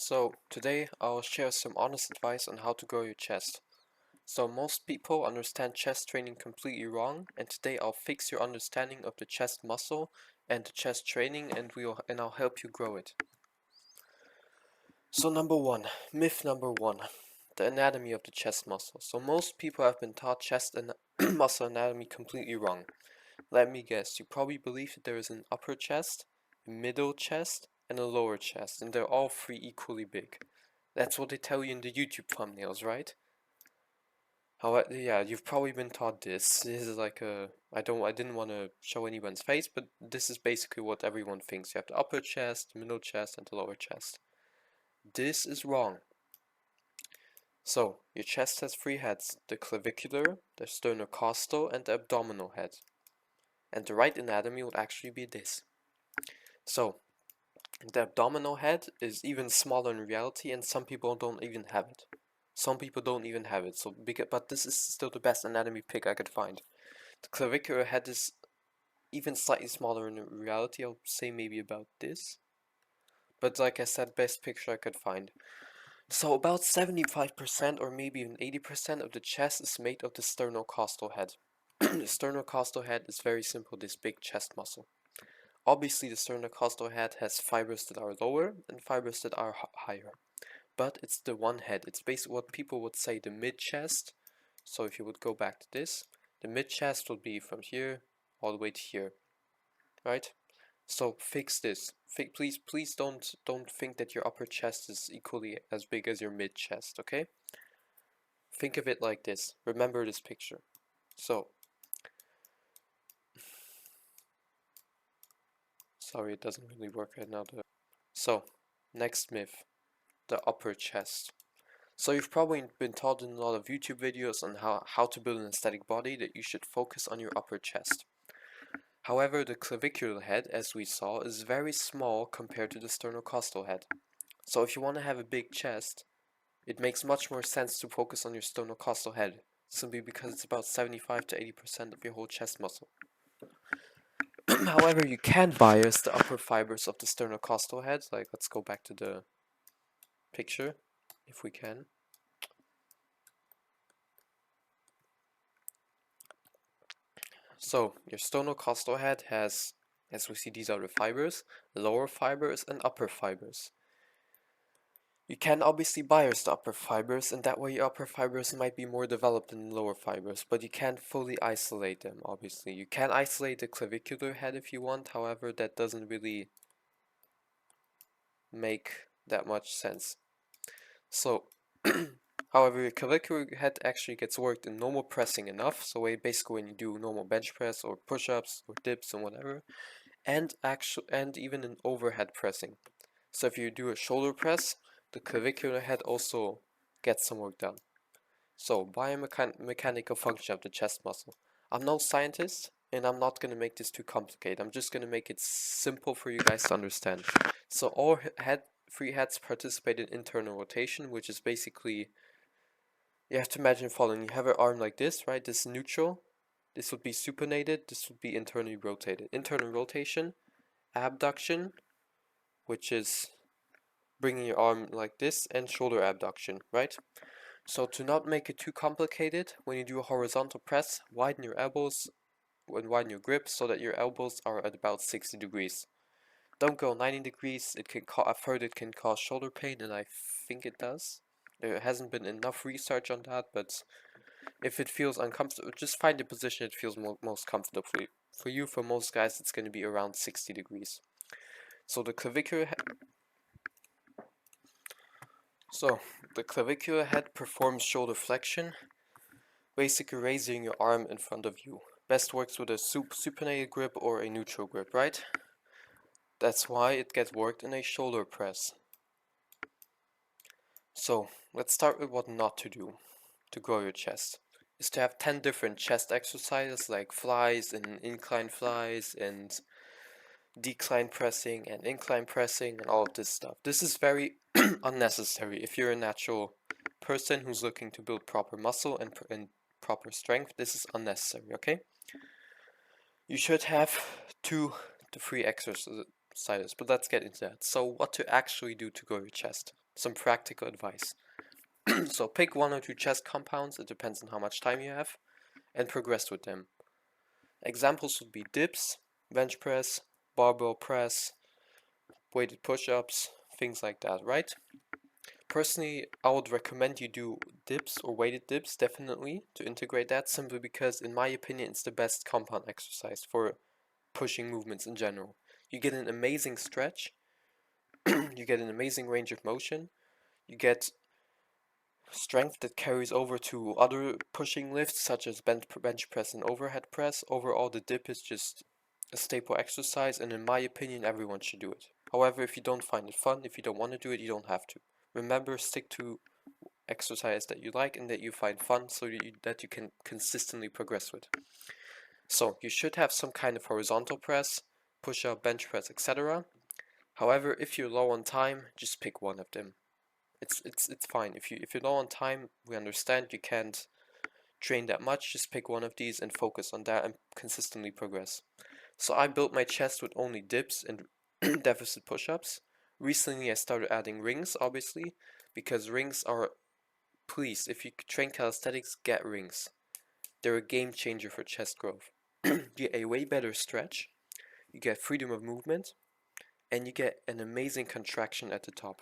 So today I'll share some honest advice on how to grow your chest. So most people understand chest training completely wrong, and today I'll fix your understanding of the chest muscle and the chest training and I'll help you grow it. So myth number one, the anatomy of the chest muscle. So most people have been taught chest and muscle anatomy completely wrong. Let me guess, you probably believe that there is an upper chest, a middle chest, and a lower chest, and they're all three equally big. That's what they tell you in the YouTube thumbnails, right? However, yeah, you've probably been taught this. This is like I didn't want to show anyone's face, but this is basically what everyone thinks. You have the upper chest, middle chest, and the lower chest. This is wrong. So, your chest has three heads: the clavicular, the sternocostal, and the abdominal head. And the right anatomy would actually be this. So, the abdominal head is even smaller in reality, and some people don't even have it. Some people don't even have it, but this is still the best anatomy pick I could find. The clavicular head is even slightly smaller in reality, I'll say maybe about this. But like I said, best picture I could find. So about 75% or maybe even 80% of the chest is made of the sternocostal head. The sternocostal head is very simple, this big chest muscle. Obviously the sternocostal head has fibers that are lower and fibers that are higher. But it's the one head. It's basically what people would say the mid-chest. So if you would go back to this, the mid-chest would be from here all the way to here, right? So fix this. Please don't think that your upper chest is equally as big as your mid-chest, okay? Think of it like this. Remember this picture. So, sorry, it doesn't really work right now. So, next myth, the upper chest. So you've probably been taught in a lot of YouTube videos on how to build an aesthetic body that you should focus on your upper chest. However, the clavicular head, as we saw, is very small compared to the sternocostal head. So if you want to have a big chest, it makes much more sense to focus on your sternocostal head, simply because it's about 75 to 80% of your whole chest muscle. However, you can bias the upper fibers of the sternocostal head, like let's go back to the picture, if we can. So your sternocostal head has, as we see, these are the fibers, lower fibers and upper fibers. You can obviously bias the upper fibers, and that way your upper fibers might be more developed than the lower fibers, but you can't fully isolate them, obviously. You can isolate the clavicular head if you want, however, that doesn't really make that much sense. So, however, your clavicular head actually gets worked in normal pressing enough, so basically when you do normal bench press or push-ups or dips and whatever, and even in overhead pressing. So if you do a shoulder press, the clavicular head also gets some work done. So biomechanical function of the chest muscle. I'm no scientist, and I'm not going to make this too complicated. I'm just going to make it simple for you guys to understand. So all three heads participate in internal rotation, which is basically, you have to imagine following. You have an arm like this, right? This is neutral. This would be supinated. This would be internally rotated. Internal rotation, abduction, which is bringing your arm like this, and shoulder abduction, right? So to not make it too complicated, when you do a horizontal press, widen your elbows and widen your grip so that your elbows are at about 60 degrees. Don't go 90 degrees, I've heard it can cause shoulder pain, and I think it does. There hasn't been enough research on that, but if it feels uncomfortable, just find the position it feels most comfortable for you. For most guys, it's going to be around 60 degrees. So the clavicular head performs shoulder flexion, basically raising your arm in front of you. Best works with a supinated grip or a neutral grip, right? That's why it gets worked in a shoulder press. So, let's start with what not to do to grow your chest. Is to have 10 different chest exercises like flies and incline flies and decline pressing and incline pressing and all of this stuff. This is very unnecessary. If you're a natural person who's looking to build proper muscle and proper strength, this is unnecessary, okay? You should have 2 to 3 exercises, but let's get into that. So what to actually do to grow your chest. some practical advice. So pick 1 or 2 chest compounds, it depends on how much time you have, and progress with them. Examples would be dips, bench press, barbell press, weighted push-ups, things like that, right? Personally, I would recommend you do dips or weighted dips, definitely, to integrate that, simply because, in my opinion, it's the best compound exercise for pushing movements in general. You get an amazing stretch, you get an amazing range of motion, you get strength that carries over to other pushing lifts such as bench press and overhead press. Overall, the dip is just a staple exercise, and in my opinion, everyone should do it. However, if you don't find it fun, if you don't want to do it, you don't have to. Remember, stick to exercise that you like and that you find fun, so that you can consistently progress with. So you should have some kind of horizontal press, push-up, bench press, etc. However, if you're low on time, just pick one of them. It's fine. If you're low on time, we understand you can't train that much. Just pick one of these and focus on that and consistently progress. So I built my chest with only dips and deficit push-ups. Recently I started adding rings, obviously, because rings are, please, if you train calisthenics, get rings. They're a game changer for chest growth. You get a way better stretch, you get freedom of movement, and you get an amazing contraction at the top.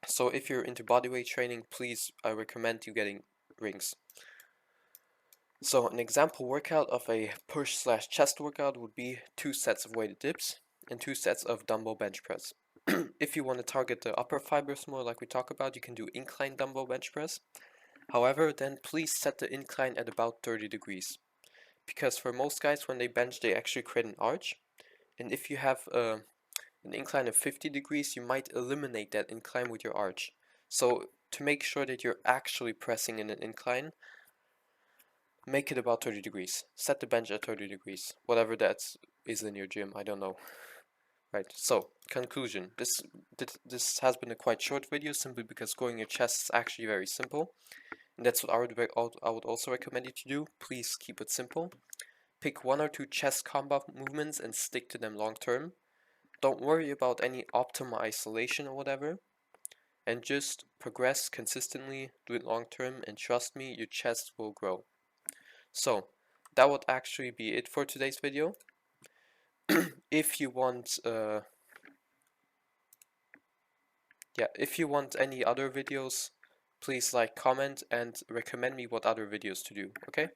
So if you're into bodyweight training, please, I recommend you getting rings. So an example workout of a push/chest workout would be 2 sets of weighted dips and 2 sets of dumbbell bench press. If you want to target the upper fibers more, like we talk about, you can do incline dumbbell bench press. However, then please set the incline at about 30 degrees. Because for most guys, when they bench, they actually create an arch. And if you have an incline of 50 degrees, you might eliminate that incline with your arch. So to make sure that you're actually pressing in an incline, make it about 30 degrees. Set the bench at 30 degrees. Whatever that is in your gym, I don't know. Right, so, conclusion. This has been a quite short video, simply because growing your chest is actually very simple. And that's what I would also recommend you to do. Please keep it simple. Pick 1 or 2 chest combo movements and stick to them long term. Don't worry about any optimal isolation or whatever. And just progress consistently, do it long term, and trust me, your chest will grow. So, that would actually be it for today's video. If you want if you want any other videos, please like, comment, and recommend me what other videos to do, okay?